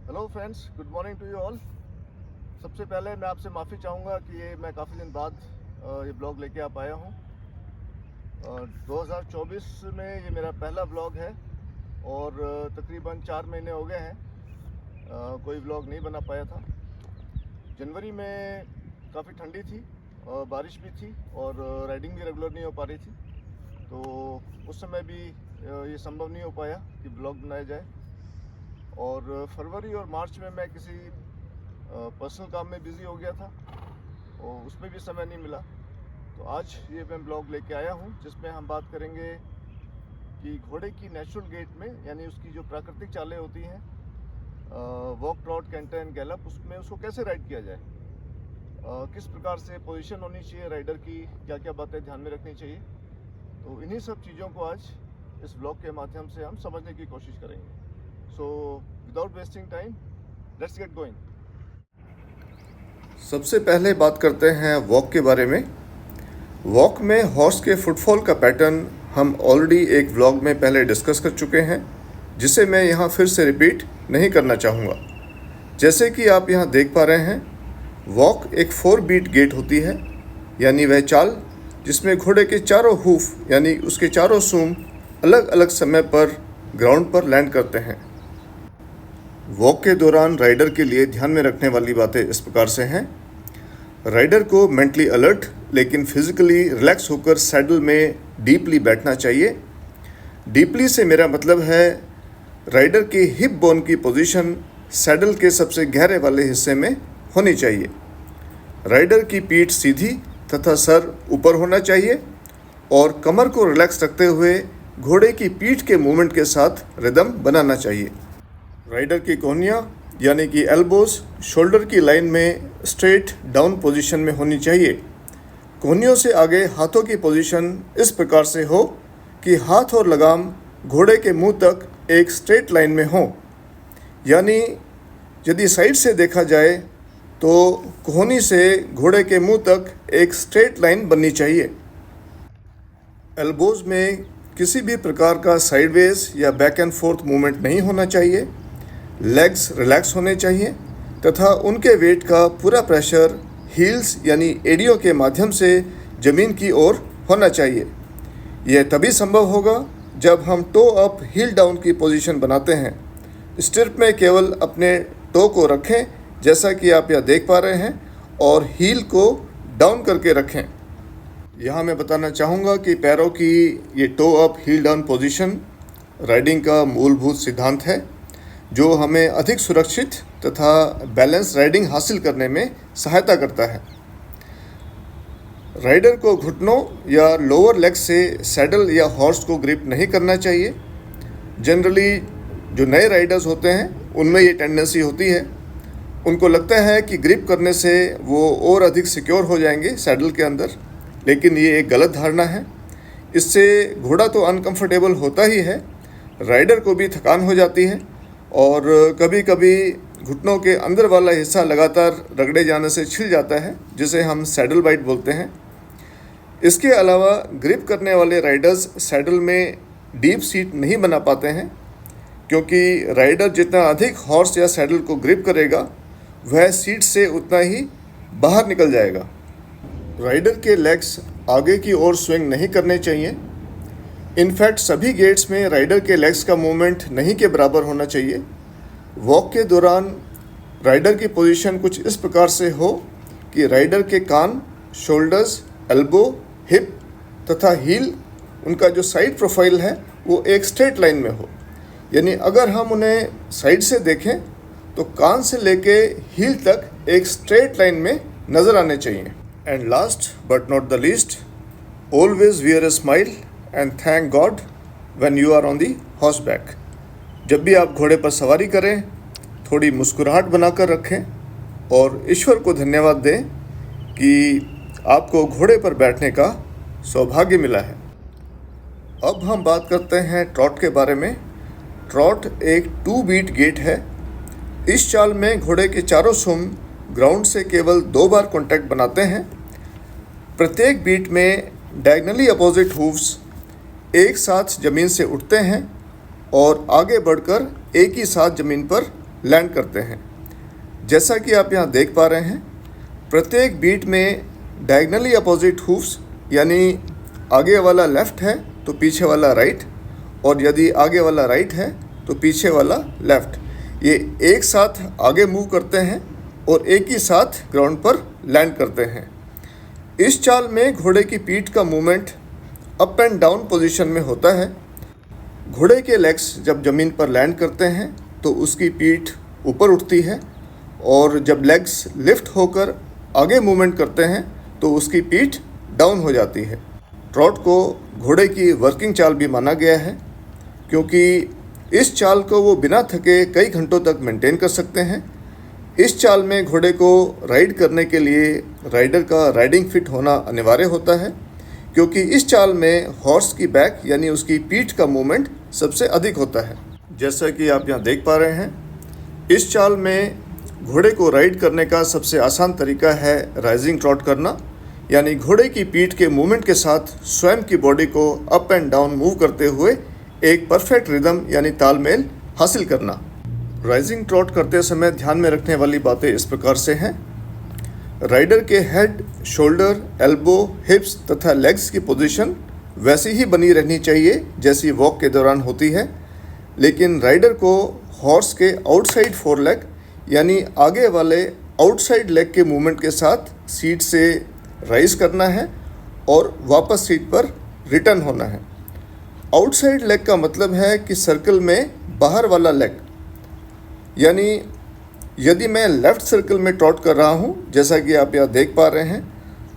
Hello friends, good morning to you all. सबसे पहले मैं आपसे माफ़ी चाहूँगा कि मैं काफ़ी दिन बाद ये ब्लॉग लेके आ पाया हूँ। 2024 में ये मेरा पहला ब्लॉग है और तकरीबन 4 महीने हो गए हैं कोई ब्लॉग नहीं बना पाया था। जनवरी में काफ़ी ठंडी थी और बारिश भी थी और राइडिंग भी रेगुलर नहीं हो पा रही थी, तो उस समय भी ये संभव नहीं हो पाया कि ब्लॉग बनाया जाए। और फरवरी और मार्च में मैं किसी पर्सनल काम में बिज़ी हो गया था और उसमें भी समय नहीं मिला। तो आज ये मैं ब्लॉग लेके आया हूँ जिसमें हम बात करेंगे कि घोड़े की नेचुरल गेट में, यानी उसकी जो प्राकृतिक चालें होती हैं, walk, trot, canter and gallop, उसमें उसको कैसे राइड किया जाए, किस प्रकार से पोजीशन होनी चाहिए राइडर की, क्या क्या बातें ध्यान में रखनी चाहिए। तो इन्हीं सब चीज़ों को आज इस ब्लॉग के माध्यम से हम समझने की कोशिश करेंगे। So, without wasting time, let's get going. सबसे पहले बात करते हैं वॉक के बारे में। वॉक में हॉर्स के फुटफॉल का पैटर्न हम ऑलरेडी एक व्लॉग में पहले डिस्कस कर चुके हैं, जिसे मैं यहाँ फिर से रिपीट नहीं करना चाहूँगा। जैसे कि आप यहाँ देख पा रहे हैं, वॉक एक 4 बीट गेट होती है, यानी वह चाल जिसमें घोड़े के चारों हूफ यानी उसके चारों सूम अलग अलग समय पर ग्राउंड पर लैंड करते हैं। वॉक के दौरान राइडर के लिए ध्यान में रखने वाली बातें इस प्रकार से हैं। राइडर को मेंटली अलर्ट लेकिन फिजिकली रिलैक्स होकर सैडल में डीपली बैठना चाहिए। डीपली से मेरा मतलब है राइडर की हिप बोन की पोजीशन सैडल के सबसे गहरे वाले हिस्से में होनी चाहिए। राइडर की पीठ सीधी तथा सर ऊपर होना चाहिए और कमर को रिलैक्स रखते हुए घोड़े की पीठ के मूवमेंट के साथ रिदम बनाना चाहिए। राइडर की कोहनियाँ यानी कि एल्बोज शोल्डर की लाइन में स्ट्रेट डाउन पोजीशन में होनी चाहिए। कोहनियों से आगे हाथों की पोजीशन इस प्रकार से हो कि हाथ और लगाम घोड़े के मुंह तक एक स्ट्रेट लाइन में हो, यानी यदि साइड से देखा जाए तो कोहनी से घोड़े के मुंह तक एक स्ट्रेट लाइन बननी चाहिए। एल्बोज में किसी भी प्रकार का साइडवेज या बैक एंड फोर्थ मूवमेंट नहीं होना चाहिए। लेग्स रिलैक्स होने चाहिए तथा उनके वेट का पूरा प्रेशर हील्स यानी एडियो के माध्यम से ज़मीन की ओर होना चाहिए। यह तभी संभव होगा जब हम टो अप हील डाउन की पोजीशन बनाते हैं। स्टिर्प में केवल अपने टो को रखें जैसा कि आप यह देख पा रहे हैं और हील को डाउन करके रखें। यहाँ मैं बताना चाहूँगा कि पैरों की ये toe up heel down position riding का मूलभूत सिद्धांत है, जो हमें अधिक सुरक्षित तथा बैलेंस राइडिंग हासिल करने में सहायता करता है। राइडर को घुटनों या लोअर लेग से सैडल या हॉर्स को ग्रिप नहीं करना चाहिए। जनरली जो नए राइडर्स होते हैं उनमें ये टेंडेंसी होती है, उनको लगता है कि ग्रिप करने से वो और अधिक सिक्योर हो जाएंगे सैडल के अंदर, लेकिन ये एक गलत धारणा है। इससे घोड़ा तो अनकंफर्टेबल होता ही है, राइडर को भी थकान हो जाती है और कभी कभी घुटनों के अंदर वाला हिस्सा लगातार रगड़े जाने से छिल जाता है, जिसे हम सैडल बाइट बोलते हैं। इसके अलावा ग्रिप करने वाले राइडर्स सैडल में डीप सीट नहीं बना पाते हैं, क्योंकि राइडर जितना अधिक हॉर्स या सैडल को ग्रिप करेगा वह सीट से उतना ही बाहर निकल जाएगा। राइडर के लेग्स आगे की ओर स्विंग नहीं करने चाहिए। इनफैक्ट सभी गेट्स में राइडर के लेग्स का मूवमेंट नहीं के बराबर होना चाहिए। वॉक के दौरान राइडर की पोजीशन कुछ इस प्रकार से हो कि राइडर के कान, शोल्डर्स, एल्बो, हिप तथा हील, उनका जो साइड प्रोफाइल है वो एक स्ट्रेट लाइन में हो। यानी अगर हम उन्हें साइड से देखें तो कान से लेके हील तक एक स्ट्रेट लाइन में नज़र आने चाहिए। And last but not the least, always wear a smile and thank God when you are on the horse back. जब भी आप घोड़े पर सवारी करें, थोड़ी मुस्कुराहट बनाकर रखें और ईश्वर को धन्यवाद दें कि आपको घोड़े पर बैठने का सौभाग्य मिला है। अब हम बात करते हैं ट्रॉट के बारे में। ट्रॉट एक 2 बीट गेट है। इस चाल में घोड़े के चारों सूम ग्राउंड से केवल 2 बार कॉन्टैक्ट बनाते हैं। प्रत्येक बीट में डायगनली अपोजिट हूव्स एक साथ ज़मीन से उठते हैं और आगे बढ़कर एक ही साथ ज़मीन पर लैंड करते हैं। जैसा कि आप यहाँ देख पा रहे हैं, प्रत्येक बीट में डायगनली अपोजिट हूफ्स, यानी आगे वाला लेफ़्ट है तो पीछे वाला राइट, और यदि आगे वाला राइट है तो पीछे वाला लेफ़्ट, ये एक साथ आगे मूव करते हैं और एक ही साथ ग्राउंड पर लैंड करते हैं। इस चाल में घोड़े की पीठ का movement up and down position में होता है। घोड़े के लेग्स जब ज़मीन पर लैंड करते हैं तो उसकी पीठ ऊपर उठती है, और जब लेग्स लिफ्ट होकर आगे मूवमेंट करते हैं तो उसकी पीठ डाउन हो जाती है। ट्रॉट को घोड़े की वर्किंग चाल भी माना गया है, क्योंकि इस चाल को वो बिना थके कई घंटों तक मेंटेन कर सकते हैं। इस चाल में घोड़े को राइड करने के लिए राइडर का राइडिंग फिट होना अनिवार्य होता है, क्योंकि इस चाल में हॉर्स की बैक यानी उसकी पीठ का मूवमेंट सबसे अधिक होता है। जैसा कि आप यहाँ देख पा रहे हैं, इस चाल में घोड़े को राइड करने का सबसे आसान तरीका है राइजिंग ट्रॉट करना, यानी घोड़े की पीठ के मूवमेंट के साथ स्वयं की बॉडी को अप एंड डाउन मूव करते हुए एक परफेक्ट रिदम यानी तालमेल हासिल करना। राइजिंग ट्रॉट करते समय ध्यान में रखने वाली बातें इस प्रकार से हैं। राइडर के हेड, शोल्डर, एल्बो, हिप्स तथा लेग्स की पोजीशन वैसी ही बनी रहनी चाहिए जैसी वॉक के दौरान होती है, लेकिन राइडर को हॉर्स के आउटसाइड फोर लेग यानी आगे वाले आउटसाइड लेग के मूवमेंट के साथ सीट से राइज करना है और वापस सीट पर रिटर्न होना है। आउटसाइड लेग का मतलब है कि सर्कल में बाहर वाला लेग, यानी यदि मैं लेफ़्ट सर्कल में ट्रॉट कर रहा हूँ, जैसा कि आप यहाँ देख पा रहे हैं,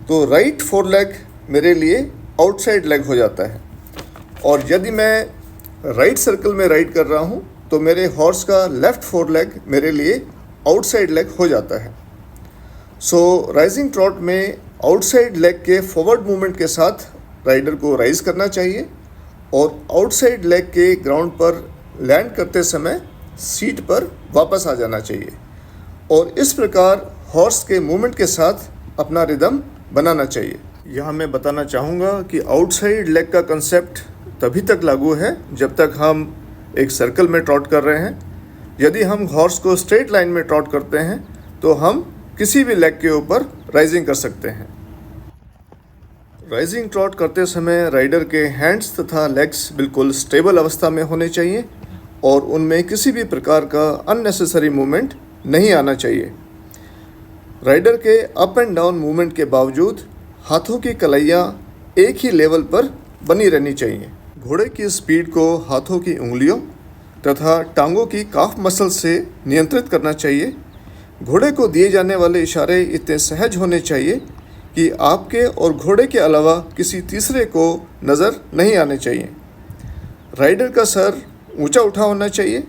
तो राइट फोर लेग मेरे लिए आउटसाइड लेग हो जाता है, और यदि मैं राइट सर्कल में राइड कर रहा हूँ तो मेरे हॉर्स का लेफ़्ट फोर लेग मेरे लिए आउटसाइड लेग हो जाता है। सो राइजिंग ट्रॉट में आउटसाइड लेग के फॉरवर्ड मूवमेंट के साथ राइडर को राइज करना चाहिए, और आउटसाइड लेग के ग्राउंड पर लैंड करते समय सीट पर वापस आ जाना चाहिए, और इस प्रकार हॉर्स के मूवमेंट के साथ अपना रिदम बनाना चाहिए। यहाँ मैं बताना चाहूँगा कि आउटसाइड लेग का कंसेप्ट तभी तक लागू है जब तक हम एक सर्कल में ट्रॉट कर रहे हैं। यदि हम हॉर्स को स्ट्रेट लाइन में ट्रॉट करते हैं तो हम किसी भी लेग के ऊपर राइजिंग कर सकते हैं। राइजिंग ट्रॉट करते समय राइडर के हैंड्स तथा लेग्स बिल्कुल स्टेबल अवस्था में होने चाहिए, और उनमें किसी भी प्रकार का अननेसेसरी मूवमेंट नहीं आना चाहिए। राइडर के अप एंड डाउन मूवमेंट के बावजूद हाथों की कलाइयाँ एक ही लेवल पर बनी रहनी चाहिए। घोड़े की स्पीड को हाथों की उंगलियों तथा टांगों की काफ मसल से नियंत्रित करना चाहिए। घोड़े को दिए जाने वाले इशारे इतने सहज होने चाहिए कि आपके और घोड़े के अलावा किसी तीसरे को नज़र नहीं आने चाहिए। राइडर का सर ऊंचा उठा होना चाहिए,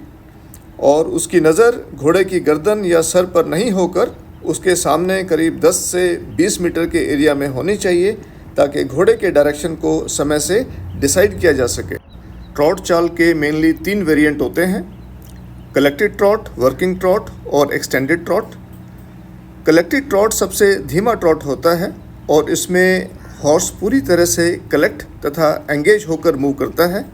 और उसकी नज़र घोड़े की गर्दन या सर पर नहीं होकर उसके सामने करीब 10 से 20 मीटर के एरिया में होनी चाहिए, ताकि घोड़े के डायरेक्शन को समय से डिसाइड किया जा सके। ट्रॉट चाल के मेनली 3 वेरिएंट होते हैं: कलेक्टेड ट्रॉट, वर्किंग ट्रॉट और एक्सटेंडेड ट्रॉट। कलेक्टेड ट्रॉट सबसे धीमा ट्रॉट होता है, और इसमें हॉर्स पूरी तरह से कलेक्ट तथा एंगेज होकर मूव करता है।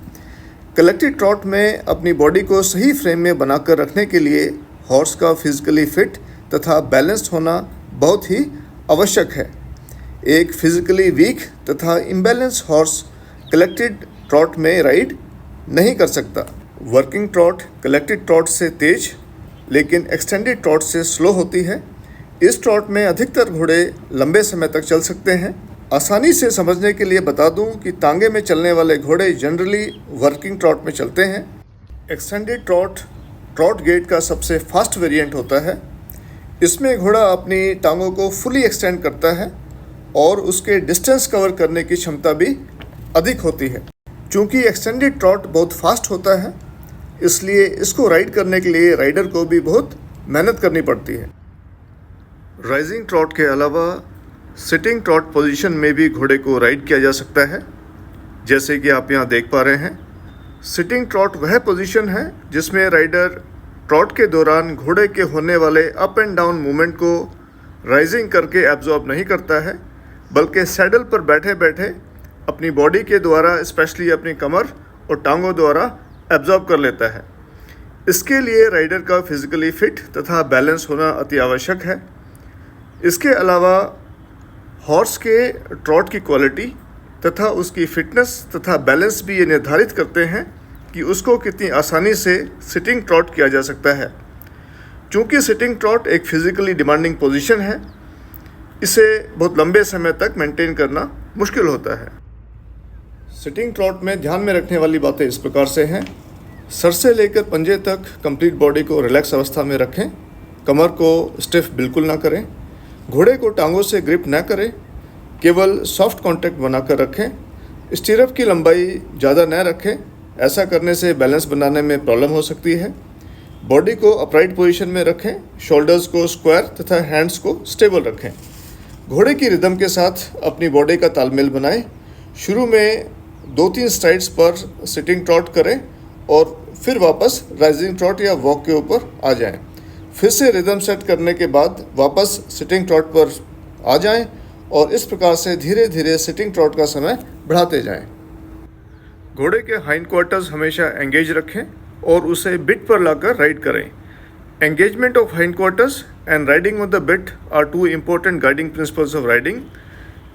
कलेक्टेड ट्रॉट में अपनी बॉडी को सही फ्रेम में बनाकर रखने के लिए हॉर्स का फिजिकली फिट तथा बैलेंस्ड होना बहुत ही आवश्यक है। एक फिजिकली वीक तथा इम्बैलेंस हॉर्स कलेक्टेड ट्रॉट में राइड नहीं कर सकता। वर्किंग ट्रॉट कलेक्टेड ट्रॉट से तेज लेकिन एक्सटेंडेड ट्रॉट से स्लो होती है। इस ट्रॉट में अधिकतर घोड़े लंबे समय तक चल सकते हैं। आसानी से समझने के लिए बता दूं कि तांगे में चलने वाले घोड़े जनरली वर्किंग ट्रॉट में चलते हैं। एक्सटेंडेड ट्रॉट ट्रॉट गेट का सबसे फास्ट वेरिएंट होता है। इसमें घोड़ा अपनी टांगों को फुली एक्सटेंड करता है और उसके डिस्टेंस कवर करने की क्षमता भी अधिक होती है। चूँकि एक्सटेंडेड ट्रॉट बहुत फास्ट होता है, इसलिए इसको राइड करने के लिए राइडर को भी बहुत मेहनत करनी पड़ती है। राइजिंग ट्रॉट के अलावा सिटिंग ट्रॉट पोजीशन में भी घोड़े को राइड किया जा सकता है, जैसे कि आप यहाँ देख पा रहे हैं। सिटिंग ट्रॉट वह पोजीशन है जिसमें राइडर ट्रॉट के दौरान घोड़े के होने वाले अप एंड डाउन मूवमेंट को राइजिंग करके एब्जॉर्ब नहीं करता है, बल्कि सैडल पर बैठे बैठे अपनी बॉडी के द्वारा, स्पेशली अपनी कमर और टांगों द्वारा एब्जॉर्ब कर लेता है। इसके लिए राइडर का फिजिकली फिट तथा बैलेंस होना अति आवश्यक है। इसके अलावा हॉर्स के ट्रॉट की क्वालिटी तथा उसकी फिटनेस तथा बैलेंस भी ये निर्धारित करते हैं कि उसको कितनी आसानी से सिटिंग ट्रॉट किया जा सकता है। चूँकि सिटिंग ट्रॉट एक फिज़िकली डिमांडिंग पोजीशन है, इसे बहुत लंबे समय तक मेंटेन करना मुश्किल होता है। सिटिंग ट्रॉट में ध्यान में रखने वाली बातें इस प्रकार से हैं। सर से लेकर पंजे तक कंप्लीट बॉडी को रिलैक्स अवस्था में रखें। कमर को स्टिफ बिल्कुल ना करें। घोड़े को टांगों से ग्रिप ना करें, केवल सॉफ्ट कांटेक्ट बनाकर रखें। स्टीरअप की लंबाई ज़्यादा न रखें, ऐसा करने से बैलेंस बनाने में प्रॉब्लम हो सकती है। बॉडी को अपराइट पोजीशन में रखें, शोल्डर्स को स्क्वायर तथा हैंड्स को स्टेबल रखें। घोड़े की रिदम के साथ अपनी बॉडी का तालमेल बनाएं। शुरू में 2-3 स्ट्राइड्स पर सिटिंग ट्रॉट करें और फिर वापस राइजिंग ट्रॉट या वॉक के ऊपर आ जाएं। फिर से रिदम सेट करने के बाद वापस सिटिंग ट्रॉट पर आ जाएं और इस प्रकार से धीरे धीरे सिटिंग ट्रॉट का समय बढ़ाते जाएं। घोड़े के हाइंड क्वार्टर्स हमेशा एंगेज रखें और उसे बिट पर लाकर राइड करें। Engagement of hind quarters and riding on the bit are 2 important guiding principles of riding.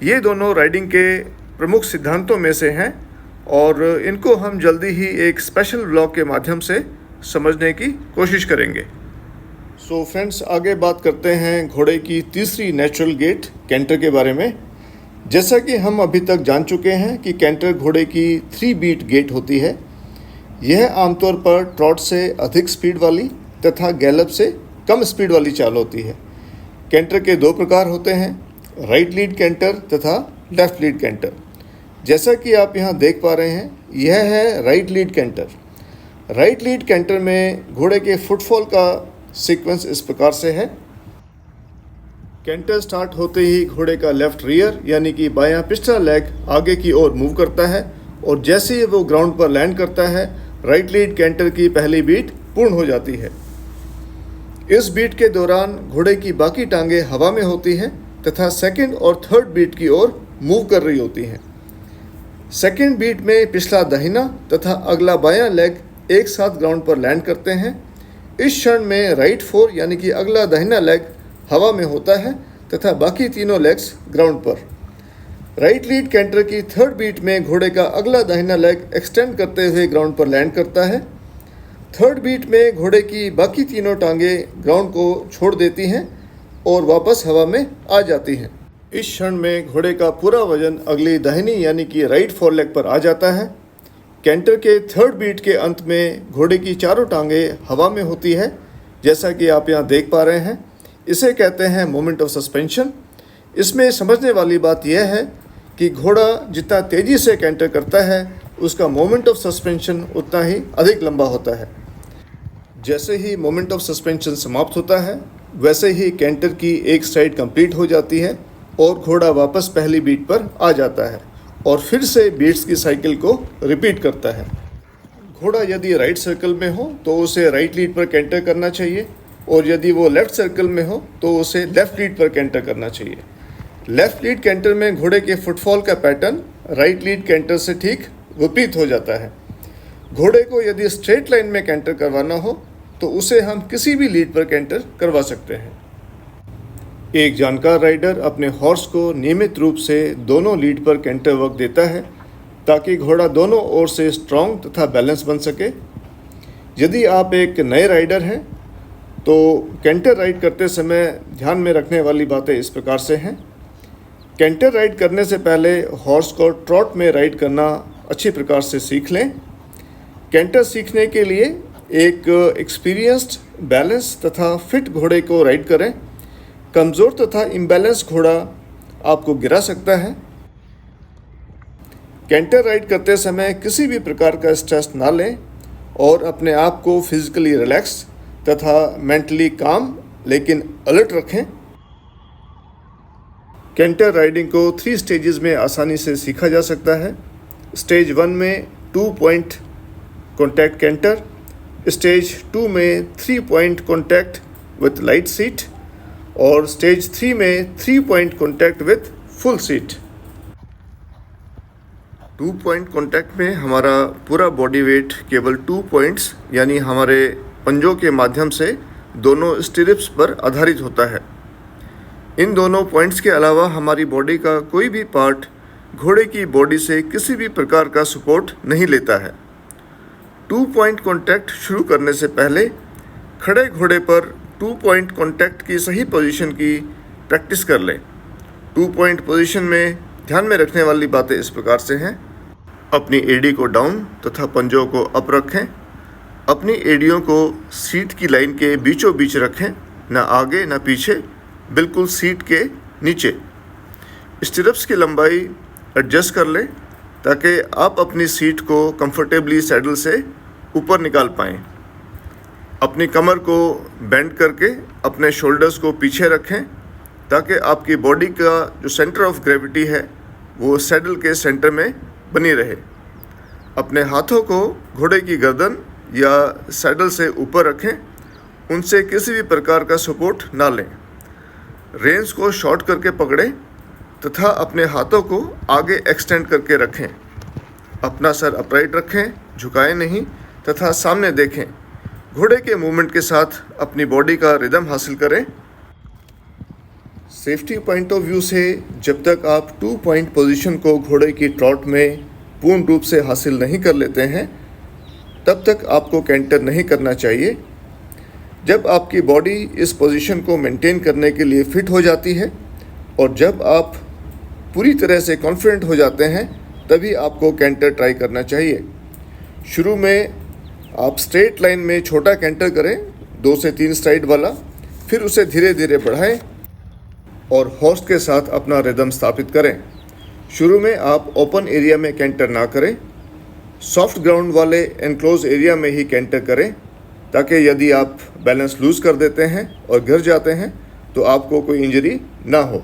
ये दोनों राइडिंग के प्रमुख सिद्धांतों में से हैं और इनको हम जल्दी ही एक स्पेशल ब्लॉग के माध्यम से समझने की कोशिश करेंगे। सो फ्रेंड्स, आगे बात करते हैं घोड़े की तीसरी नेचुरल गेट कैंटर के बारे में। जैसा कि हम अभी तक जान चुके हैं कि कैंटर घोड़े की 3 बीट गेट होती है। यह आमतौर पर ट्रॉट से अधिक स्पीड वाली तथा गैलप से कम स्पीड वाली चाल होती है। कैंटर के 2 प्रकार होते हैं, राइट लीड कैंटर तथा लेफ्ट लीड कैंटर। जैसा कि आप यहाँ देख पा रहे हैं, यह है right lead canter. Right lead canter में घोड़े के फुटफॉल का सीक्वेंस इस प्रकार से है। कैंटर स्टार्ट होते ही घोड़े का लेफ्ट रियर यानी कि बायां पिछला लेग आगे की ओर मूव करता है और जैसे ही वो ग्राउंड पर लैंड करता है, राइट लीड कैंटर की पहली बीट पूर्ण हो जाती है। इस बीट के दौरान घोड़े की बाकी टांगें हवा में होती हैं तथा सेकंड और थर्ड बीट की ओर मूव कर रही होती हैं। सेकंड बीट में पिछला दाहिना तथा अगला बायां लेग एक साथ ग्राउंड पर लैंड करते हैं। इस क्षण में राइट फोर यानी कि अगला दाहिना लेग हवा में होता है तथा बाकी तीनों लेग्स ग्राउंड पर। राइट लीड कैंटर की थर्ड बीट में घोड़े का अगला दाहिना लेग एक्सटेंड करते हुए ग्राउंड पर लैंड करता है। थर्ड बीट में घोड़े की बाकी तीनों टांगें ग्राउंड को छोड़ देती हैं और वापस हवा में आ जाती हैं। इस क्षण में घोड़े का पूरा वजन अगली दाहिनी यानी कि राइट फोर लेग पर आ जाता है। कैंटर के थर्ड बीट के अंत में घोड़े की चारों टांगें हवा में होती है, जैसा कि आप यहाँ देख पा रहे हैं। इसे कहते हैं मोमेंट ऑफ सस्पेंशन। इसमें समझने वाली बात यह है कि घोड़ा जितना तेज़ी से कैंटर करता है, उसका मोमेंट ऑफ सस्पेंशन उतना ही अधिक लंबा होता है। जैसे ही मोमेंट ऑफ सस्पेंशन समाप्त होता है, वैसे ही कैंटर की एक साइड कंप्लीट हो जाती है और घोड़ा वापस पहली बीट पर आ जाता है और फिर से बीट्स की साइकिल को रिपीट करता है। घोड़ा यदि राइट सर्कल में हो तो उसे राइट लीड पर कैंटर करना चाहिए और यदि वो लेफ़्ट सर्कल में हो तो उसे लेफ़्ट लीड पर कैंटर करना चाहिए। लेफ़्ट लीड कैंटर में घोड़े के फुटफॉल का पैटर्न राइट लीड कैंटर से ठीक विपरीत हो जाता है। घोड़े को यदि स्ट्रेट लाइन में कैंटर करवाना हो तो उसे हम किसी भी लीड पर कैंटर करवा सकते हैं। एक जानकार राइडर अपने हॉर्स को नियमित रूप से दोनों लीड पर कैंटर वर्क देता है ताकि घोड़ा दोनों ओर से स्ट्रॉन्ग तथा बैलेंस बन सके। यदि आप एक नए राइडर हैं तो कैंटर राइड करते समय ध्यान में रखने वाली बातें इस प्रकार से हैं। कैंटर राइड करने से पहले हॉर्स को ट्रॉट में राइड करना अच्छी प्रकार से सीख लें। कैंटर सीखने के लिए एक एक्सपीरियंस्ड, बैलेंस तथा फिट घोड़े को राइड करें। कमज़ोर तथा इम्बैलेंस घोड़ा आपको गिरा सकता है। कैंटर राइड करते समय किसी भी प्रकार का स्ट्रेस ना लें और अपने आप को फिजिकली रिलैक्स तथा मेंटली काम लेकिन अलर्ट रखें। कैंटर राइडिंग को 3 स्टेजेस में आसानी से सीखा जा सकता है। स्टेज 1 में 2 पॉइंट कॉन्टैक्ट कैंटर, स्टेज 2 में 3 point contact with light seat और स्टेज 3 में 3 point contact with full seat. 2 point contact में हमारा पूरा बॉडी वेट केवल 2 पॉइंट्स यानी हमारे पंजों के माध्यम से दोनों स्टिरिप्स पर आधारित होता है। इन दोनों पॉइंट्स के अलावा हमारी बॉडी का कोई भी पार्ट घोड़े की बॉडी से किसी भी प्रकार का सपोर्ट नहीं लेता है। 2 पॉइंट कॉन्टैक्ट शुरू करने से पहले खड़े घोड़े पर 2 पॉइंट कॉन्टैक्ट की सही पोजीशन की प्रैक्टिस कर लें। 2 पॉइंट पोजीशन में ध्यान में रखने वाली बातें इस प्रकार से हैं। अपनी एडी को डाउन तथा पंजों को अप रखें। अपनी एडियों को सीट की लाइन के बीचों बीच रखें, ना आगे ना पीछे, बिल्कुल सीट के नीचे। स्टिरप्स की लंबाई एडजस्ट कर लें ताकि आप अपनी सीट को कंफर्टेबली सैडल से ऊपर निकाल पाएँ। अपनी कमर को बेंड करके अपने शोल्डर्स को पीछे रखें ताकि आपकी बॉडी का जो सेंटर ऑफ ग्रेविटी है वो सैडल के सेंटर में बनी रहे। अपने हाथों को घोड़े की गर्दन या सैडल से ऊपर रखें, उनसे किसी भी प्रकार का सपोर्ट ना लें। रेंस को शॉर्ट करके पकड़ें तथा अपने हाथों को आगे एक्सटेंड करके रखें। अपना सर अपराइट रखें, झुकाएं नहीं तथा सामने देखें। घोड़े के मूवमेंट के साथ अपनी बॉडी का रिदम हासिल करें। सेफ्टी पॉइंट ऑफ व्यू से जब तक आप 2 पॉइंट पोजीशन को घोड़े की ट्रॉट में पूर्ण रूप से हासिल नहीं कर लेते हैं, तब तक आपको कैंटर नहीं करना चाहिए। जब आपकी बॉडी इस पोजीशन को मेंटेन करने के लिए फिट हो जाती है और जब आप पूरी तरह से कॉन्फिडेंट हो जाते हैं, तभी आपको कैंटर ट्राई करना चाहिए। शुरू में आप स्ट्रेट लाइन में छोटा कैंटर करें, 2 से 3 स्ट्राइड वाला, फिर उसे धीरे धीरे बढ़ाएं और हॉर्स के साथ अपना रिदम स्थापित करें। शुरू में आप ओपन एरिया में कैंटर ना करें, सॉफ्ट ग्राउंड वाले एनक्लोज एरिया में ही कैंटर करें ताकि यदि आप बैलेंस लूज़ कर देते हैं और गिर जाते हैं तो आपको कोई इंजरी ना हो।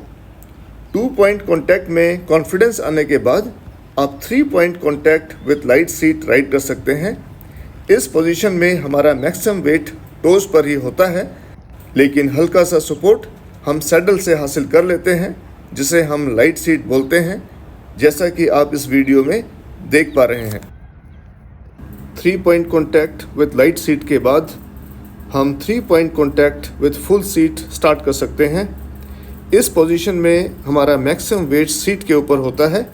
2 पॉइंट कॉन्टैक्ट में कॉन्फिडेंस आने के बाद आप 3 point contact with light seat ride कर सकते हैं। इस पोजीशन में हमारा मैक्सिमम वेट टोज पर ही होता है, लेकिन हल्का सा सपोर्ट हम सैडल से हासिल कर लेते हैं, जिसे हम लाइट सीट बोलते हैं, जैसा कि आप इस वीडियो में देख पा रहे हैं। 3 point contact with light seat के बाद हम 3 point contact with full seat start कर सकते हैं। इस पोजीशन में हमारा मैक्सिमम वेट सीट के ऊपर होता है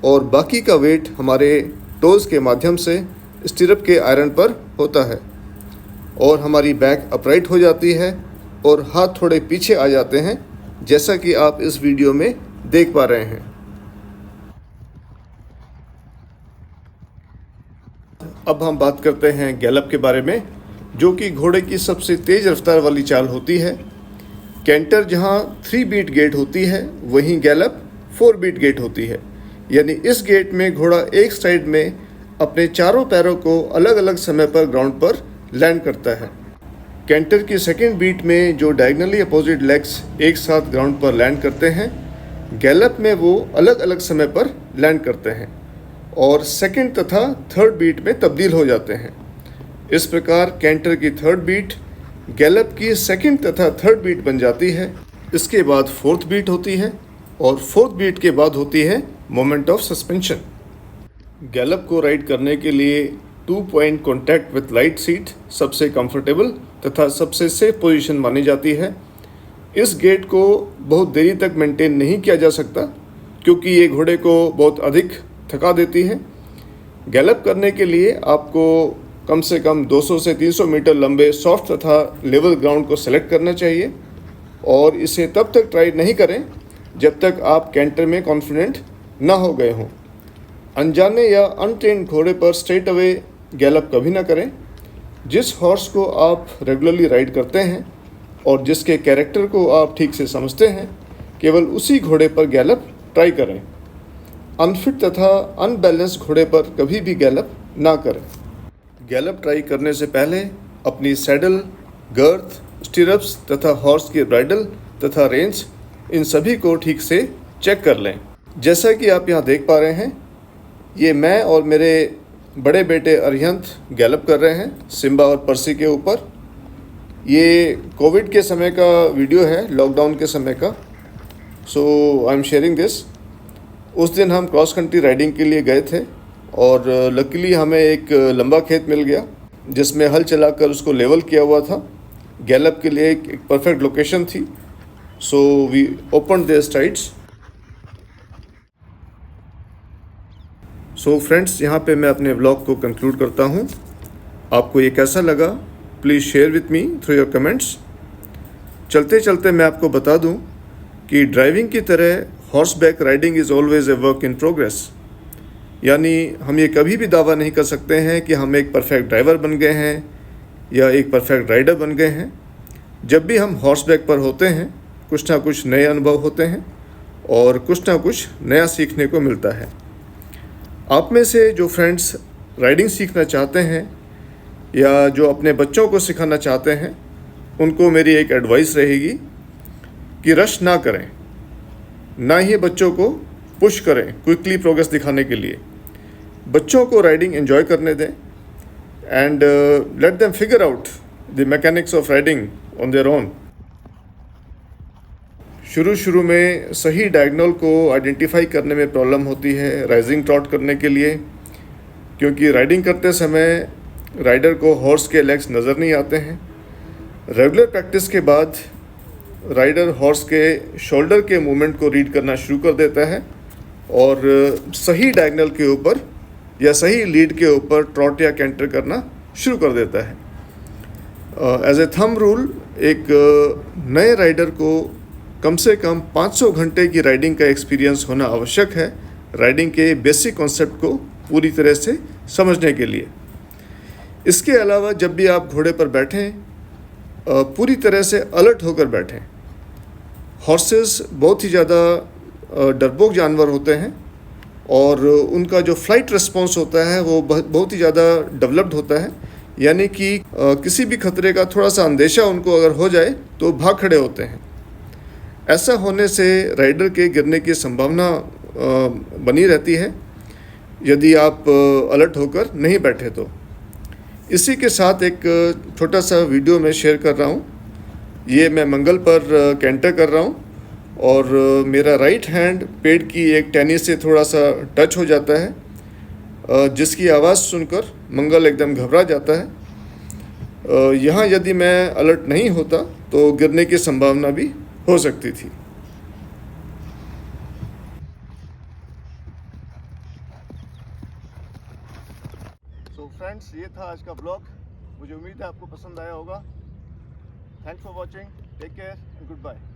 और बाकी का वेट हमारे टोज़ के माध्यम से स्टिरअप के आयरन पर होता है और हमारी बैक अपराइट हो जाती है और हाथ थोड़े पीछे आ जाते हैं, जैसा कि आप इस वीडियो में देख पा रहे हैं। अब हम बात करते हैं गैलप के बारे में, जो कि घोड़े की सबसे तेज़ रफ्तार वाली चाल होती है। कैंटर जहां 3 बीट गेट होती है, वहीं गैलप 4 बीट गेट होती है। यानी इस गेट में घोड़ा एक साइड में अपने चारों पैरों को अलग अलग समय पर ग्राउंड पर लैंड करता है। कैंटर की सेकेंड बीट में जो डायगनली अपोजिट लेग्स एक साथ ग्राउंड पर लैंड करते हैं, गैलप में वो अलग अलग समय पर लैंड करते हैं और सेकेंड तथा थर्ड बीट में तब्दील हो जाते हैं। इस प्रकार कैंटर की थर्ड बीट गैलप की सेकेंड तथा थर्ड बीट बन जाती है। इसके बाद फोर्थ बीट होती है और फोर्थ बीट के बाद होती है मोमेंट ऑफ सस्पेंशन। गैलप को राइड करने के लिए 2 point contact with light seat सबसे कंफर्टेबल तथा सबसे सेफ पोजीशन मानी जाती है। इस गेट को बहुत देरी तक मेंटेन नहीं किया जा सकता क्योंकि ये घोड़े को बहुत अधिक थका देती है। गैलप करने के लिए आपको कम से कम 200 से 300 मीटर लंबे सॉफ्ट तथा लेवल ग्राउंड को सेलेक्ट करना चाहिए और इसे तब तक ट्राई नहीं करें जब तक आप कैंटर में कॉन्फिडेंट ना हो गए हों। अनजाने या अनट्रेन्ड घोड़े पर स्ट्रेट अवे गैलप कभी ना करें। जिस हॉर्स को आप रेगुलरली राइड करते हैं और जिसके कैरेक्टर को आप ठीक से समझते हैं, केवल उसी घोड़े पर गैलप ट्राई करें। अनफिट तथा अनबैलेंस घोड़े पर कभी भी गैलप ना करें। गैलप ट्राई करने से पहले अपनी सैडल, गर्थ, स्टिरप्स तथा हॉर्स की ब्राइडल तथा रेंज, इन सभी को ठीक से चेक कर लें। जैसा कि आप यहाँ देख पा रहे हैं, ये मैं और मेरे बड़े बेटे अरिहंत गैलप कर रहे हैं सिम्बा और पर्सी के ऊपर। ये कोविड के समय का वीडियो है, लॉकडाउन के समय का। सो आई एम शेयरिंग दिस। उस दिन हम क्रॉस कंट्री राइडिंग के लिए गए थे और लकीली हमें एक लंबा खेत मिल गया जिसमें हल चलाकर उसको लेवल किया हुआ था। गैलप के लिए एक परफेक्ट लोकेशन थी। So we open their strides. So friends, यहाँ पे मैं अपने व्लॉग को कंक्लूड करता हूँ। आपको ये कैसा लगा please share with me through your comments. चलते चलते मैं आपको बता दूँ कि ड्राइविंग की तरह horseback riding is always a work in progress. यानी हम ये कभी भी दावा नहीं कर सकते हैं कि हम एक परफेक्ट ड्राइवर बन गए हैं या एक परफेक्ट राइडर बन गए हैं। जब भी हम हॉर्सबैक पर होते हैं कुछ ना कुछ नए अनुभव होते हैं और कुछ ना कुछ नया सीखने को मिलता है। आप में से जो फ्रेंड्स राइडिंग सीखना चाहते हैं या जो अपने बच्चों को सिखाना चाहते हैं, उनको मेरी एक एडवाइस रहेगी कि रश ना करें, ना ही बच्चों को पुश करें क्विकली प्रोग्रेस दिखाने के लिए। बच्चों को राइडिंग एंजॉय करने दें and let them figure out the mechanics of riding on their own. शुरू में सही डायगोनल को आइडेंटिफाई करने में प्रॉब्लम होती है राइजिंग ट्रॉट करने के लिए, क्योंकि राइडिंग करते समय राइडर को हॉर्स के लेग्स नज़र नहीं आते हैं। रेगुलर प्रैक्टिस के बाद राइडर हॉर्स के शोल्डर के मूवमेंट को रीड करना शुरू कर देता है और सही डायगोनल के ऊपर या सही लीड के ऊपर ट्रॉट या कैंटर करना शुरू कर देता है। एज ए थंब रूल, एक नए राइडर को कम से कम 500 घंटे की राइडिंग का एक्सपीरियंस होना आवश्यक है राइडिंग के बेसिक कॉन्सेप्ट को पूरी तरह से समझने के लिए। इसके अलावा जब भी आप घोड़े पर बैठें पूरी तरह से अलर्ट होकर बैठें। हॉर्सेस बहुत ही ज़्यादा डरपोक जानवर होते हैं और उनका जो फ्लाइट रिस्पॉन्स होता है वो बहुत ही ज़्यादा डेवलप्ड होता है। यानी कि किसी भी खतरे का थोड़ा सा अंदेशा उनको अगर हो जाए तो भाग खड़े होते हैं। ऐसा होने से राइडर के गिरने की संभावना बनी रहती है यदि आप अलर्ट होकर नहीं बैठे तो। इसी के साथ एक छोटा सा वीडियो मैं शेयर कर रहा हूँ। ये मैं मंगल पर कैंटर कर रहा हूँ और मेरा राइट हैंड पेड़ की एक टहनी से थोड़ा सा टच हो जाता है, जिसकी आवाज़ सुनकर मंगल एकदम घबरा जाता है। यहाँ यदि मैं अलर्ट नहीं होता तो गिरने की संभावना भी हो सकती थी। सो फ्रेंड्स, ये था आज का ब्लॉग। मुझे उम्मीद है आपको पसंद आया होगा। Thanks for watching. Take care and good bye.